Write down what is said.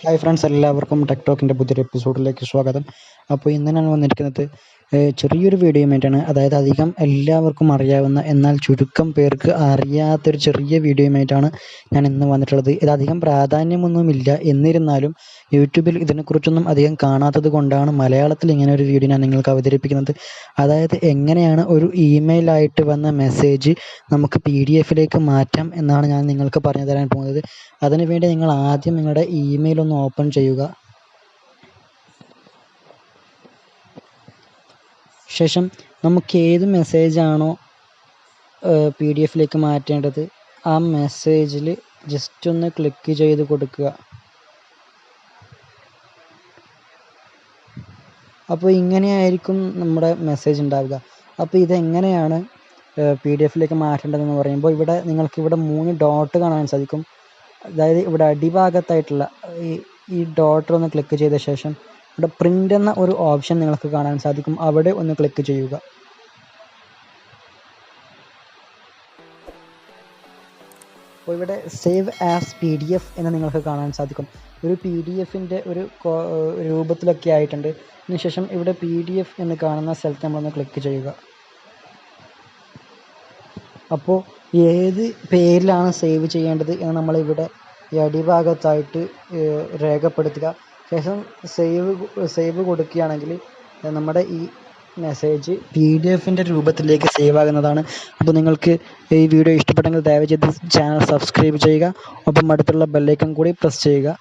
Hi friends, എല്ലാവർക്കും tech ടോക്കിൻ്റെ പുതിയൊരു എപ്പിസോഡിലേക്ക് സ്വാഗതം. അപ്പോൾ ഇന്ന് ഞാൻ വന്നിരിക്കുന്നത് ചെറിയൊരു വീഡിയോയുമായിട്ടാണ്. അതായത് അധികം എല്ലാവർക്കും അറിയാവുന്ന എന്നാൽ ചുരുക്കം പേർക്ക് അറിയാത്തൊരു ചെറിയ വീഡിയോയുമായിട്ടാണ് ഞാൻ ഇന്ന് വന്നിട്ടുള്ളത്. ഇതധികം പ്രാധാന്യമൊന്നുമില്ല, എന്നിരുന്നാലും യൂട്യൂബിൽ ഇതിനെക്കുറിച്ചൊന്നും അധികം കാണാത്തത് കൊണ്ടാണ് മലയാളത്തിൽ ഇങ്ങനെ ഒരു വീഡിയോ ഞാൻ നിങ്ങൾക്ക് അവതരിപ്പിക്കുന്നത്. അതായത് എങ്ങനെയാണ് ഒരു ഇമെയിലായിട്ട് വന്ന മെസ്സേജ് നമുക്ക് PDF മാറ്റാം എന്നാണ് ഞാൻ നിങ്ങൾക്ക് പറഞ്ഞു തരാൻ പോകുന്നത്. അതിനുവേണ്ടി നിങ്ങൾ ആദ്യം നിങ്ങളുടെ ഇമെയിൽ ഒന്ന് ഓപ്പൺ ചെയ്യുക. ശേഷം നമുക്ക് ഏത് മെസ്സേജാണോ PDF മാറ്റേണ്ടത് ആ മെസ്സേജിൽ ജസ്റ്റ് ഒന്ന് ക്ലിക്ക് ചെയ്ത് കൊടുക്കുക. അപ്പോൾ ഇങ്ങനെയായിരിക്കും നമ്മുടെ മെസ്സേജ് ഉണ്ടാവുക. അപ്പോൾ ഇതെങ്ങനെയാണ് PDF മാറ്റേണ്ടതെന്ന് പറയുമ്പോൾ നിങ്ങൾക്കിവിടെ 3 ഡോട്ട് കാണാൻ സാധിക്കും. അതായത് ഇവിടെ അടിഭാഗത്തായിട്ടുള്ള ഈ ഡോട്ടിൽ ഒന്ന് ക്ലിക്ക് ചെയ്ത ശേഷം ഇവിടെ പ്രിൻ്റ് എന്ന ഒരു ഓപ്ഷൻ നിങ്ങൾക്ക് കാണാൻ സാധിക്കും. അവിടെ ഒന്ന് ക്ലിക്ക് ചെയ്യുക. അപ്പോൾ ഇവിടെ സേവ് ആസ് PDF എന്ന് നിങ്ങൾക്ക് കാണാൻ സാധിക്കും. ഒരു PDFൻ്റെ ഒരു രൂപത്തിലൊക്കെ ആയിട്ടുണ്ട്. അതിനുശേഷം ഇവിടെ PDF എന്ന് കാണുന്ന സ്ഥലത്ത് നമ്മളൊന്ന് ക്ലിക്ക് ചെയ്യുക. അപ്പോൾ ഏത് പേരിലാണ് സേവ് ചെയ്യേണ്ടത് എന്ന് നമ്മളിവിടെ ഈ അടിഭാഗത്തായിട്ട് രേഖപ്പെടുത്തുക. ശേഷം സേവ് കൊടുക്കുകയാണെങ്കിൽ നമ്മുടെ ഈ മെസ്സേജ് PDFൻ്റെ രൂപത്തിലേക്ക് സേവ് ആകുന്നതാണ്. അപ്പോൾ നിങ്ങൾക്ക് ഈ വീഡിയോ ഇഷ്ടപ്പെട്ടെങ്കിൽ ദയവ് ചെയ്ത് ചാനൽ സബ്സ്ക്രൈബ് ചെയ്യുക. ഒപ്പം അടുത്തുള്ള ബെല്ലൈക്കൺ കൂടി പ്രസ് ചെയ്യുക.